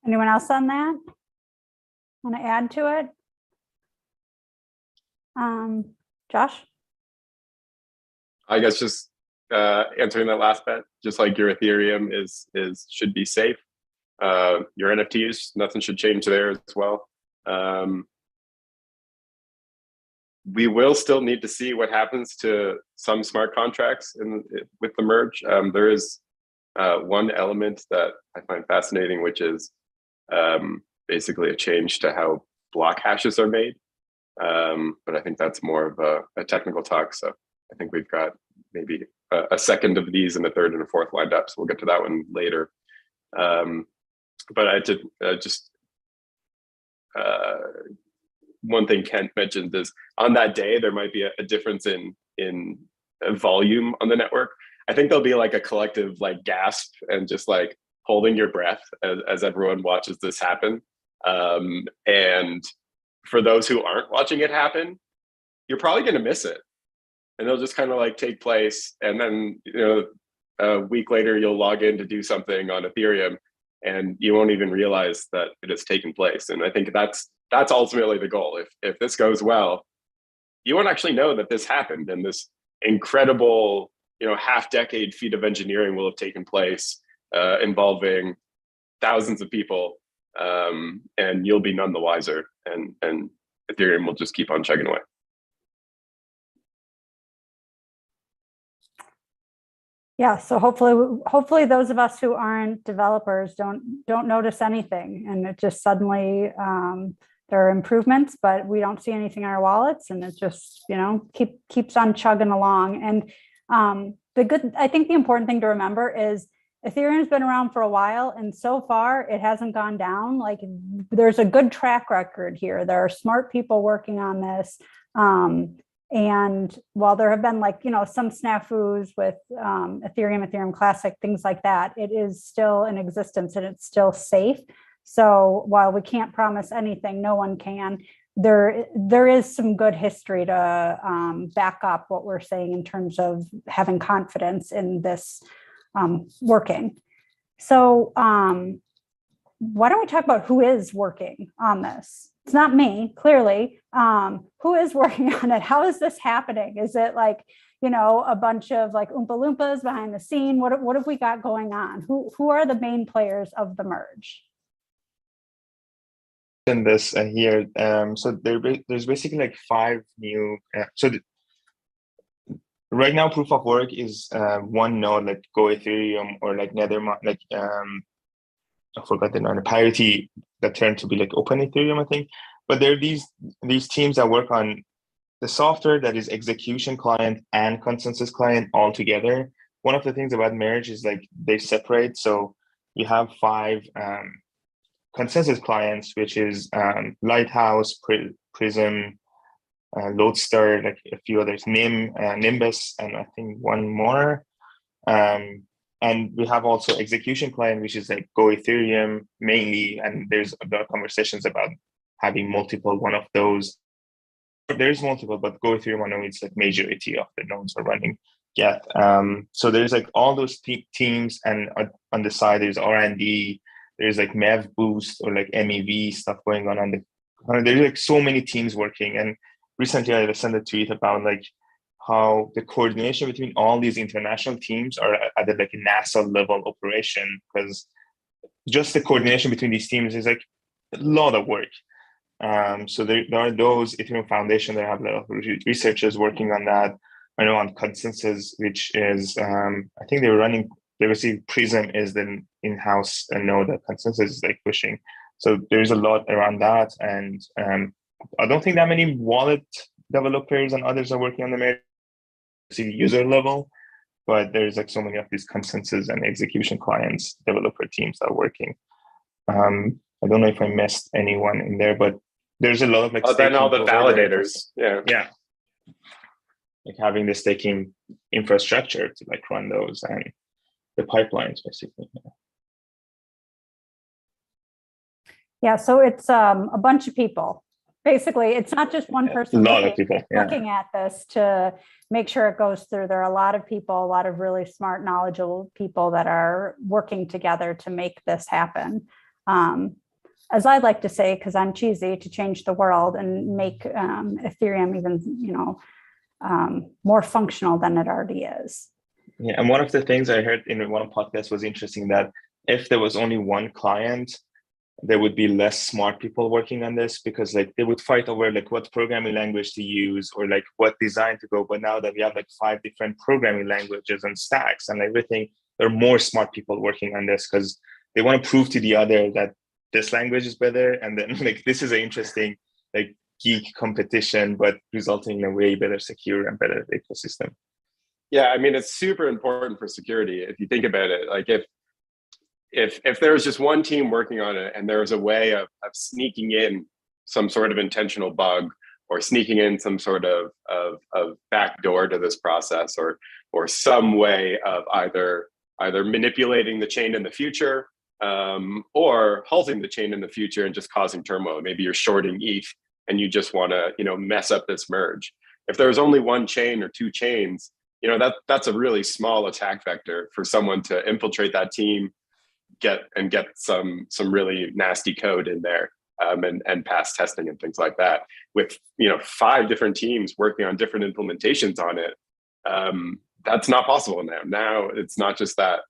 Anyone else on that? Want to add to it? Josh? I guess just answering that last bit, just like your Ethereum should be safe. Your NFTs, nothing should change there as well. We will still need to see what happens to some smart contracts with the merge. There is one element that I find fascinating, which is basically a change to how block hashes are made. But I think that's more of a technical talk. So I think we've got maybe a second of these and a third and a fourth lined up. So we'll get to that one later. But I did just one thing Kent mentioned is on that day, there might be a difference in volume on the network. I think there'll be like a collective like gasp and just like holding your breath as everyone watches this happen. And for those who aren't watching it happen, you're probably going to miss it. And it'll just kind of like take place. And then, a week later, you'll log in to do something on Ethereum and you won't even realize that it has taken place. And I think that's ultimately the goal. If this goes well, you won't actually know that this happened, and this incredible, half-decade feat of engineering will have taken place, involving thousands of people, and you'll be none the wiser, and Ethereum will just keep on chugging away. Yeah, so hopefully those of us who aren't developers don't notice anything, and it just suddenly there are improvements, but we don't see anything in our wallets, and it just keeps on chugging along. And I think the important thing to remember is Ethereum's been around for a while, and so far it hasn't gone down. Like, there's a good track record here. There are smart people working on this. And while there have been some snafus with Ethereum Classic, things like that, it is still in existence and it's still safe. So while we can't promise anything, no one can. There is some good history to back up what we're saying in terms of having confidence in this working. So why don't we talk about who is working on this? It's not me, clearly. Who is working on it? How is this happening? Is it a bunch of Oompa Loompas behind the scene? What have we got going on? Who are the main players of the merge? In this here, so there's basically 5 new. Right now, proof of work is one node, like Go Ethereum or Nethermind, I forgot the name, Parity, that turned to be Open Ethereum, I think. But there are these teams that work on the software that is execution client and consensus client all together. One of the things about Merge is they separate. So you have 5 consensus clients, which is Lighthouse, Prism, Lodestar, a few others, Nimbus, and I think one more. And we have also execution client, which is Go Ethereum mainly. And there's a lot of conversations about having multiple one of those. There's multiple, but Go Ethereum, I know it's majority of the nodes are running Geth. So there's all those teams, and on the side there's R&D, there's MEV Boost or MEV stuff going on there's so many teams working. And recently I sent a tweet about how the coordination between all these international teams are at a NASA level operation, because just the coordination between these teams is a lot of work. So there are those Ethereum Foundation that have a lot of researchers working on that. I know on consensus, which is I think they receive Prism is the in-house node that consensus is pushing. So there's a lot around that, and I don't think that many wallet developers and others are working on the user level, but there's so many of these consensus and execution clients developer teams that are working. I don't know if I missed anyone in there, but there's a lot of then all the validators, yeah, having the staking infrastructure to run those and the pipelines basically. Yeah, so it's a bunch of people. Basically, it's not just one person looking at this to make sure it goes through. There are a lot of people, a lot of really smart, knowledgeable people that are working together to make this happen. As I like to say, because I'm cheesy, to change the world and make Ethereum even, more functional than it already is. Yeah, and one of the things I heard in one podcast was interesting, that if there was only one client, there would be less smart people working on this, because they would fight over what programming language to use or what design to go. But now that we have 5 different programming languages and stacks and everything, there are more smart people working on this, because they want to prove to the other that this language is better. And then this is an interesting geek competition, but resulting in a way better secure and better ecosystem. Yeah, I mean, it's super important for security. If you think about it, like if there was just one team working on it and there was a way of sneaking in some sort of intentional bug or sneaking in some sort of backdoor to this process, or some way of either manipulating the chain in the future, or halting the chain in the future and just causing turmoil. Maybe you're shorting ETH and you just want to, mess up this merge. If there's only one chain or two chains, that's a really small attack vector for someone to infiltrate that team, get some really nasty code in there, and pass testing and things like that. With 5 different teams working on different implementations on it, that's not possible now. Now it's not just that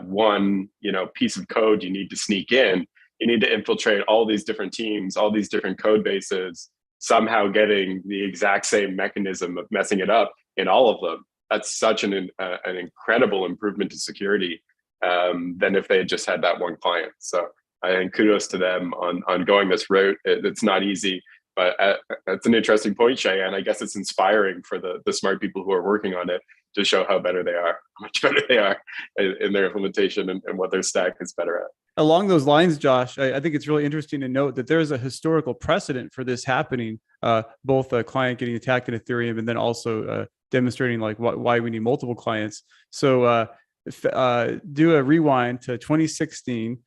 one piece of code you need to sneak in. You need to infiltrate all these different teams, all these different code bases, somehow getting the exact same mechanism of messing it up in all of them. That's such an incredible improvement to security than if they had just had that one client. So I think kudos to them on going this route. It's not easy, but that's an interesting point, Cheyenne. I guess it's inspiring for the smart people who are working on it to show how much better they are in their implementation and what their stack is better at. Along those lines, Josh, I think it's really interesting to note that there's a historical precedent for this happening, both a client getting attacked in Ethereum and then also demonstrating like why we need multiple clients. So do a rewind to 2016.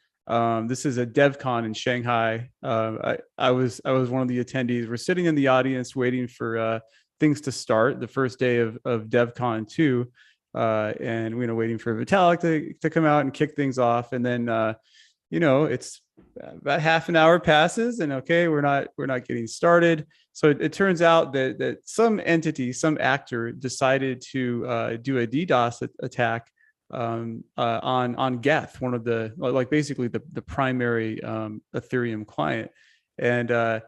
This is a DevCon in Shanghai. I was one of the attendees. We're sitting in the audience waiting for things to start, the first day of DevCon 2, and waiting for Vitalik to come out and kick things off. And then it's about half an hour passes, and okay, we're not getting started. So it turns out that some entity, some actor, decided to do a DDoS attack on Geth, one of the basically the primary Ethereum client. And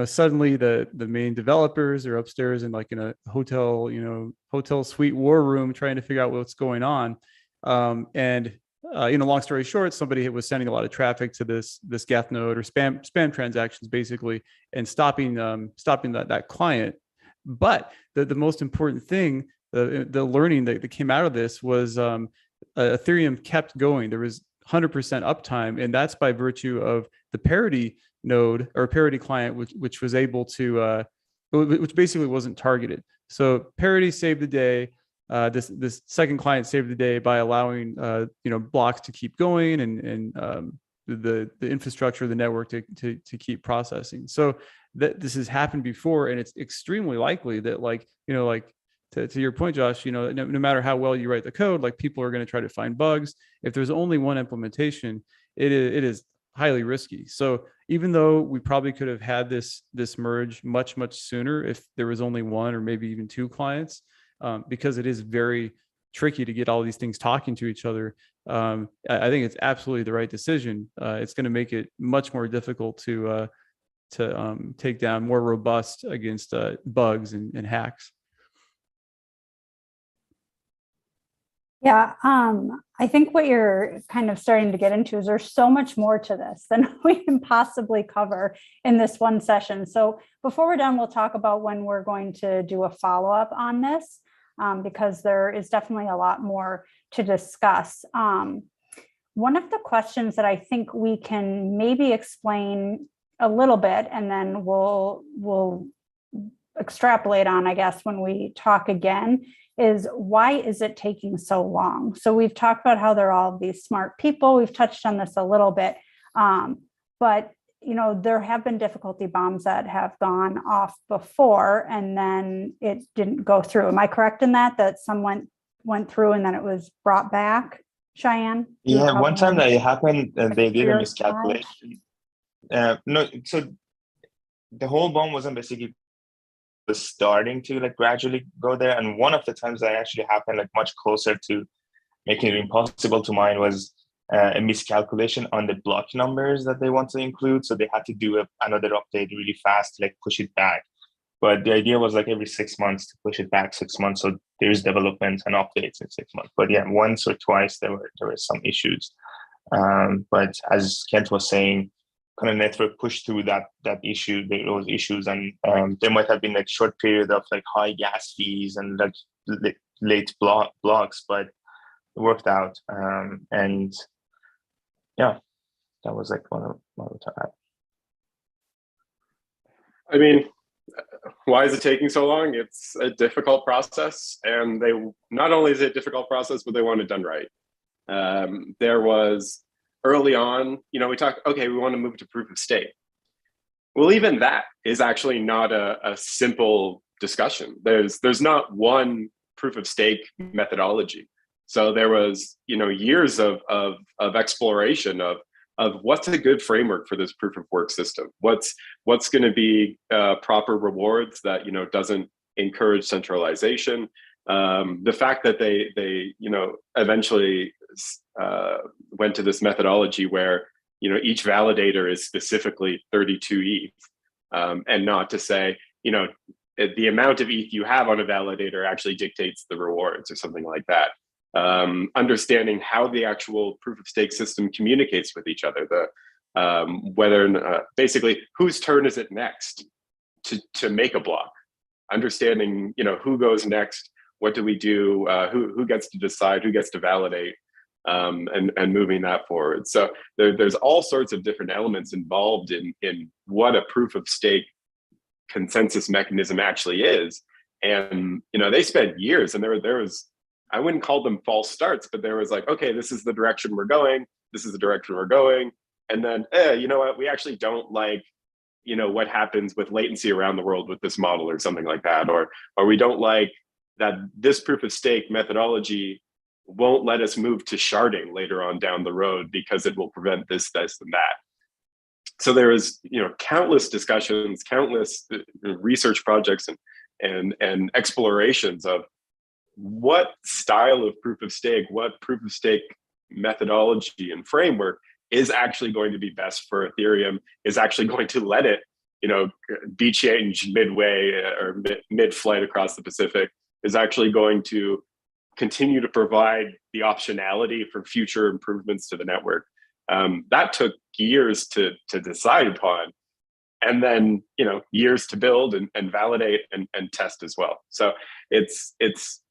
suddenly the main developers are upstairs in a hotel suite war room trying to figure out what's going on. Long story short, somebody was sending a lot of traffic to this Geth node, or spam transactions basically, and stopping that client. But the most important thing, the learning that came out of this was Ethereum kept going. There was 100% uptime, and that's by virtue of the parity node or parity client, which was able to, which basically wasn't targeted. So parity saved the day. This second client saved the day by allowing blocks to keep going and the infrastructure of the network to keep processing. So that this has happened before, and it's extremely likely that to your point, Josh, no matter how well you write the code, people are going to try to find bugs. If there's only one implementation, it is highly risky. So even though we probably could have had this merge much sooner if there was only one or maybe even two clients, because it is very tricky to get all these things talking to each other, I think it's absolutely the right decision. It's going to make it much more difficult to take down, more robust against bugs and hacks. Yeah, I think what you're kind of starting to get into is there's so much more to this than we can possibly cover in this one session. So before we're done, we'll talk about when we're going to do a follow-up on this, because there is definitely a lot more to discuss. One of the questions that I think we can maybe explain a little bit, and then we'll extrapolate on, I guess, when we talk again, is why is it taking so long? So we've talked about how there are all these smart people. We've touched on this a little bit, but there have been difficulty bombs that have gone off before, and then it didn't go through. Am I correct in that someone went through and then it was brought back? Cheyenne? Yeah, one time that it happened, they did a miscalculation. No, so the whole bomb wasn't basically starting to gradually go there, and one of the times that actually happened much closer to making it impossible to mine was a miscalculation on the block numbers that they want to include, so they had to do another update really fast to push it back. But the idea was every 6 months to push it back 6 months, so there's developments and updates in 6 months. But yeah, once or twice there were some issues, but as Kent was saying, kind of network pushed through those issues, and there might have been like short period of like high gas fees and like late blocks, but it worked out. And yeah, that was like one of the time. I mean, why is it taking so long? It's a difficult process, and not only is it a difficult process, but they want it done right. There was early on, we talked, okay, we want to move to proof of stake. Well, even that is actually not a simple discussion. There's not one proof of stake methodology. So there was, years of exploration of what's a good framework for this proof of work system. What's going to be proper rewards that doesn't encourage centralization. The fact that they eventually went to this methodology where each validator is specifically 32 ETH, and not to say the amount of ETH you have on a validator actually dictates the rewards or something like that. Understanding how the actual proof of stake system communicates with each other, basically whose turn is it next to make a block, understanding who goes next, what do we do, who gets to decide, who gets to validate, and moving that forward. So there's all sorts of different elements involved in what a proof of stake consensus mechanism actually is. And they spent years, and there was, I wouldn't call them false starts, but there was like, okay, this is the direction we're going. This is the direction we're going. And then, you know what? We actually don't like, what happens with latency around the world with this model or something like that. Or we don't like that this proof of stake methodology won't let us move to sharding later on down the road because it will prevent this, and that. So there was, countless discussions, countless research projects and explorations of what style of proof of stake, what proof of stake methodology and framework is actually going to be best for Ethereum, is actually going to let it, be changed midway or mid-flight across the Pacific, is actually going to continue to provide the optionality for future improvements to the network. That took years to decide upon. And then, years to build and validate and test as well. So it's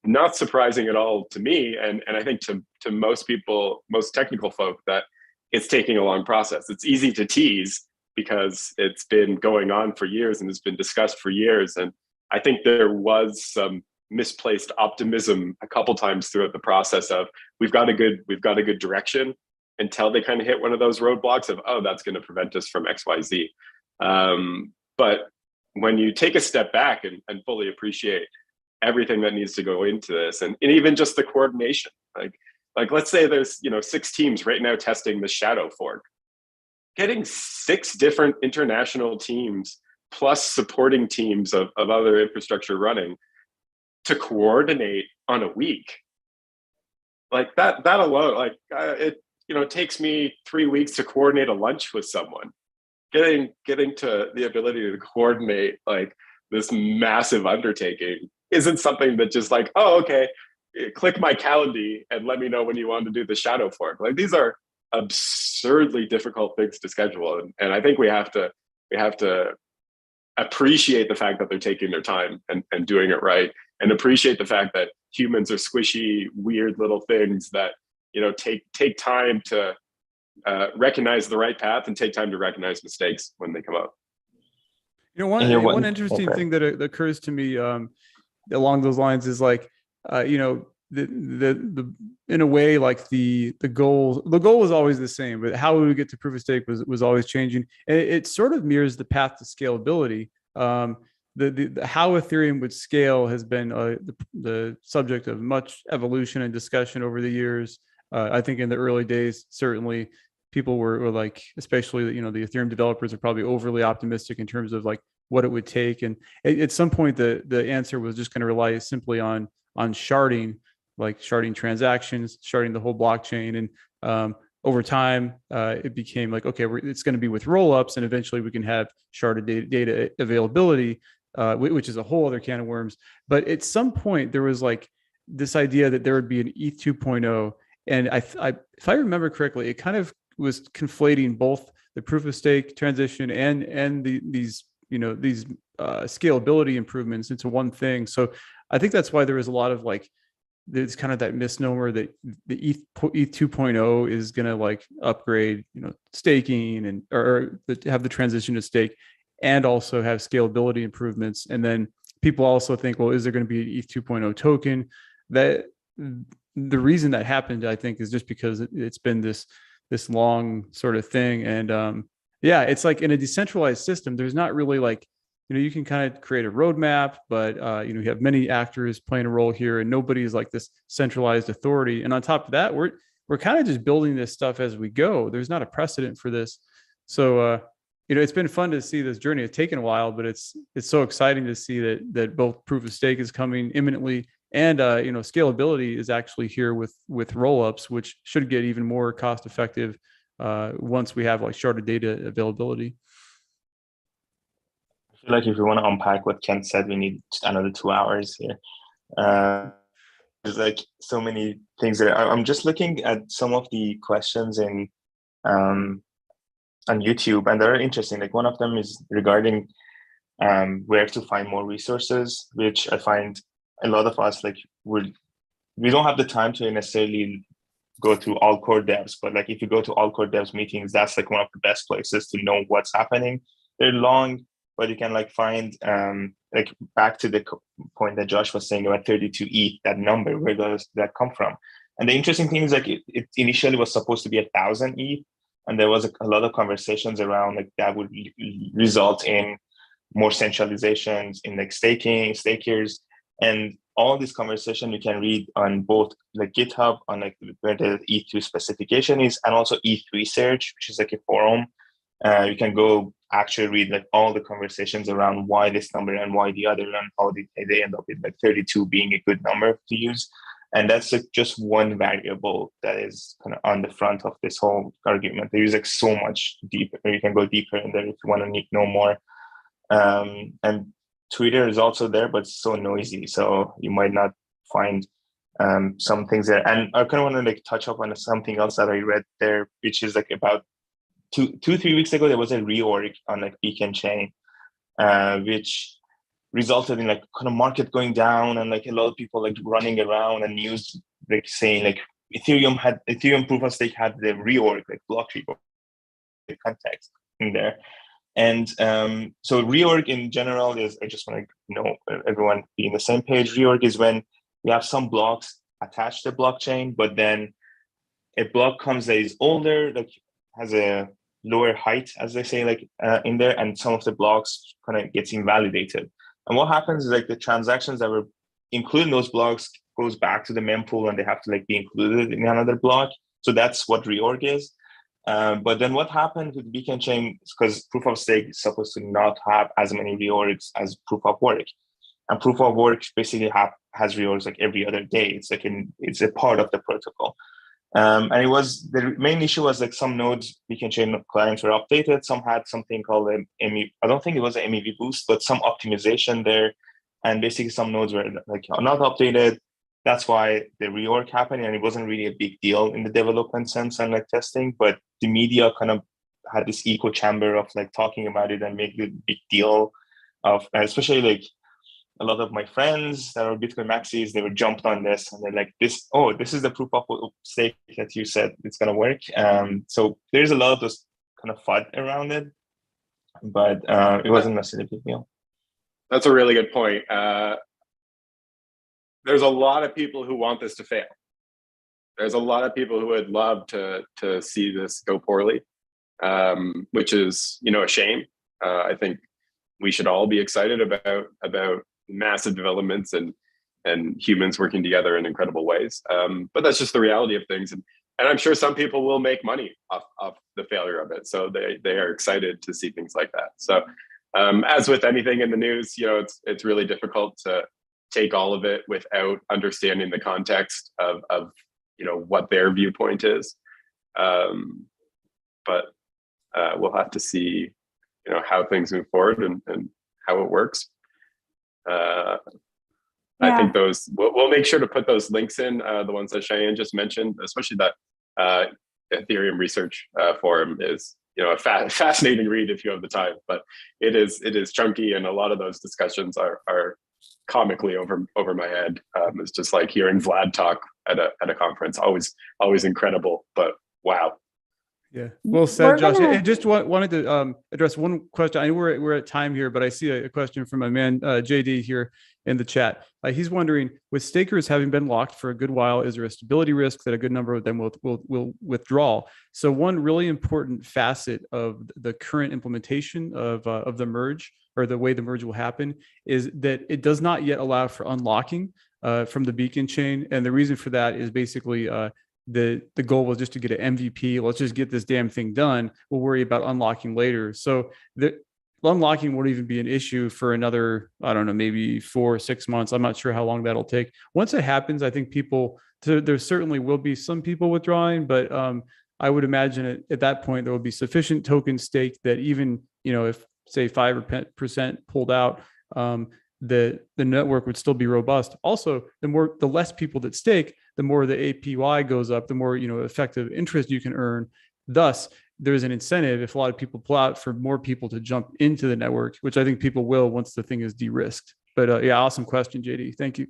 not surprising at all to me, and I think to most people, most technical folk, that it's taking a long process. It's easy to tease because it's been going on for years and it's been discussed for years. And I think there was some misplaced optimism a couple times throughout the process of we've got a good direction, until they kind of hit one of those roadblocks of, oh, that's going to prevent us from XYZ. But when you take a step back and fully appreciate everything that needs to go into this, and even just the coordination, like let's say there's 6 teams right now testing the shadow fork, getting 6 different international teams plus supporting teams of other infrastructure running to coordinate on a week, like that alone, it takes me 3 weeks to coordinate a lunch with someone. Getting to the ability to coordinate like this massive undertaking isn't something that just like, oh, okay, click my calendar and let me know when you want to do the shadow fork. Like, these are absurdly difficult things to schedule, and I think we have to appreciate the fact that they're taking their time and doing it right, and appreciate the fact that humans are squishy, weird little things that take time to recognize the right path and take time to recognize mistakes when they come up. One interesting thing that occurs to me along those lines is like, the in a way, like the goal was always the same, but how we would get to proof of stake was always changing. And it sort of mirrors the path to scalability. The how Ethereum would scale has been the subject of much evolution and discussion over the years. I think in the early days, certainly people were like, especially the Ethereum developers are probably overly optimistic in terms of like what it would take. And at some point, the answer was just going to rely simply on sharding, like sharding transactions, sharding the whole blockchain. And over time, it became like, okay, it's going to be with rollups, and eventually we can have sharded data availability, which is a whole other can of worms. But at some point, there was like this idea that there would be an ETH 2.0. And if I remember correctly, it kind of was conflating both the proof of stake transition and these scalability improvements into one thing. So I think that's why there was a lot of like, there's kind of that misnomer that the ETH 2.0 is going to like upgrade, staking and or have the transition to stake and also have scalability improvements. And then people also think, well, is there going to be an ETH 2.0 token? That the reason that happened, I think, is just because it's been this long sort of thing. And yeah, it's like in a decentralized system, there's not really like, you can kind of create a roadmap, but you have many actors playing a role here, and nobody is like this centralized authority. And on top of that, we're kind of just building this stuff as we go. There's not a precedent for this, so it's been fun to see this journey. It's taken a while, but it's so exciting to see that both proof of stake is coming imminently, and scalability is actually here with rollups, which should get even more cost effective once we have like sharded data availability. I feel like if we want to unpack what Kent said, we need just another 2 hours here. There's like so many things there. I'm just looking at some of the questions in on YouTube, and they're interesting. Like one of them is regarding where to find more resources, which I find a lot of us like we don't have the time to necessarily go to all core devs, but like if you go to all core devs meetings, that's like one of the best places to know what's happening. They're long, but you can like find like back to the point that Josh was saying about 32 ETH, that number, where does that come from? And the interesting thing is like it initially was supposed to be 1,000 ETH, and there was a lot of conversations around like that would result in more centralizations in like stakers, and all this conversation you can read on both like GitHub on like where the ETH2 specification is, and also ETH Research, which is like a forum. You can go actually read like all the conversations around why this number and why the other, and how they end up with like 32 being a good number to use. And that's like just one variable that is kind of on the front of this whole argument. There is like so much deeper. You can go deeper in there if you want to know more. And Twitter is also there, but it's so noisy, so you might not find some things there. And I kind of want to like touch up on something else that I read there, which is like about 3 weeks ago, there was a reorg on like Beacon chain, which resulted in like kind of market going down, and like a lot of people like running around and news like saying like Ethereum proof of stake had the reorg, like block reorg context in there. And so reorg in general is, I just want to everyone be on the same page. Reorg is when we have some blocks attached to the blockchain, but then a block comes that is older, like has a lower height, as they say, like in there, and some of the blocks kind of gets invalidated. And what happens is like the transactions that were included in those blocks goes back to the mempool, and they have to like be included in another block. So that's what reorg is. But then what happened with Beacon chain is because proof of stake is supposed to not have as many reorgs as proof of work, and proof of work basically has reorgs like every other day. It's like it's a part of the protocol. And it was the main issue was like some nodes Beacon chain clients were updated. Some had something called I don't think it was an MEV boost, but some optimization there. And basically some nodes were like not updated. That's why the reorg happened, and it wasn't really a big deal in the development sense and like testing, but the media kind of had this echo chamber of like talking about it and making a big deal of, especially like a lot of my friends that are Bitcoin maxis, they were jumped on this, and they're like, this is the proof of stake that you said it's going to work. So there's a lot of this kind of FUD around it, but it wasn't necessarily a big deal. That's a really good point. There's a lot of people who want this to fail. There's a lot of people who would love to see this go poorly, which is, a shame. I think we should all be excited about massive developments and humans working together in incredible ways. But that's just the reality of things. And I'm sure some people will make money off the failure of it. So they are excited to see things like that. So as with anything in the news, it's really difficult to take all of it without understanding the context of what their viewpoint is. But we'll have to see, how things move forward and how it works. I think we'll make sure to put those links in, the ones that Cheyenne just mentioned, especially that Ethereum Research Forum is, a fascinating read if you have the time, but it is chunky, and a lot of those discussions are comically over my head. It's just like hearing Vlad talk at a conference, always incredible, but wow. Yeah, well said, Josh. Gonna... I just wanted to address one question. I know we're at time here, but I see a question from my man JD here in the chat. He's wondering, with stakers having been locked for a good while, is there a stability risk that a good number of them will withdraw? So one really important facet of the current implementation of the merge, or the way the merge will happen, is that it does not yet allow for unlocking from the Beacon chain, and the reason for that is basically the goal was just to get an MVP. Let's just get this damn thing done. We'll worry about unlocking later. So the unlocking won't even be an issue for another, I don't know, maybe 4 or 6 months. I'm not sure how long that'll take. Once it happens, I think there certainly will be some people withdrawing, but I would imagine at that point, there will be sufficient token staked that even, if say 5% pulled out, the network would still be robust. Also, the less people that stake, the more the APY goes up, the more effective interest you can earn. Thus, there's an incentive, if a lot of people pull out, for more people to jump into the network, which I think people will once the thing is de-risked. But yeah, awesome question, JD. Thank you.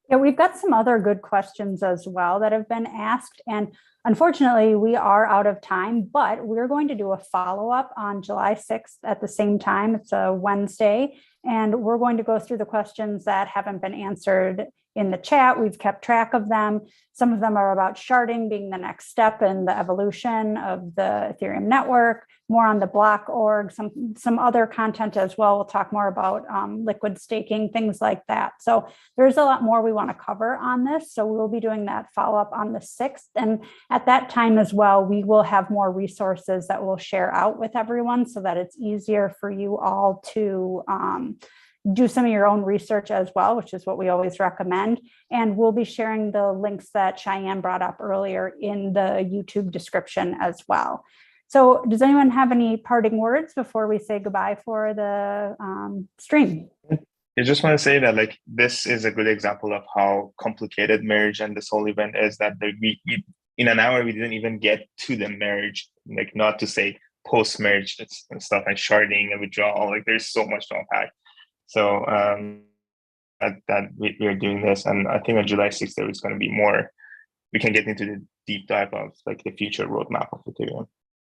Yeah, we've got some other good questions as well that have been asked. And unfortunately, we are out of time, but we're going to do a follow-up on July 6th at the same time. It's a Wednesday, and we're going to go through the questions that haven't been answered in the chat. We've kept track of them. Some of them are about sharding being the next step in the evolution of the Ethereum network, more on the block org, some other content as well. We'll talk more about liquid staking, things like that. So there's a lot more we want to cover on this. So we'll be doing that follow-up on the 6th. And at that time as well, we will have more resources that we'll share out with everyone so that it's easier for you all to do some of your own research as well, which is what we always recommend. And we'll be sharing the links that Cheyenne brought up earlier in the YouTube description as well. So does anyone have any parting words before we say goodbye for the stream? I just want to say that this is a good example of how complicated merge and this whole event is, that we in an hour, we didn't even get to the merge, not to say post-merge and stuff like sharding and withdrawal. There's so much to unpack. So that we are doing this, and I think on July 6th there is going to be more. We can get into the deep dive of the future roadmap of Ethereum.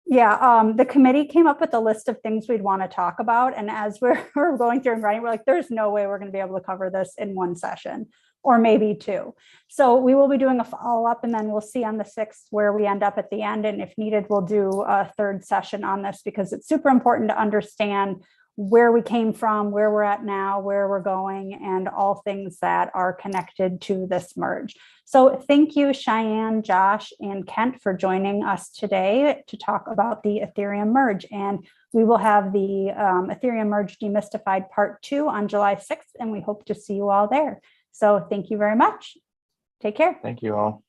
Yeah, the committee came up with a list of things we'd want to talk about, and as we're going through and writing, we're like, there's no way we're going to be able to cover this in one session, or maybe 2. So we will be doing a follow-up, and then we'll see on the 6th where we end up at the end, and if needed, we'll do a 3rd session on this, because it's super important to understand where we came from, where we're at now, where we're going, and all things that are connected to this merge. So thank you, Cheyenne, Josh, and Kent for joining us today to talk about the Ethereum Merge. And we will have the Ethereum Merge Demystified Part 2 on July 6th, and we hope to see you all there. So thank you very much. Take care. Thank you all.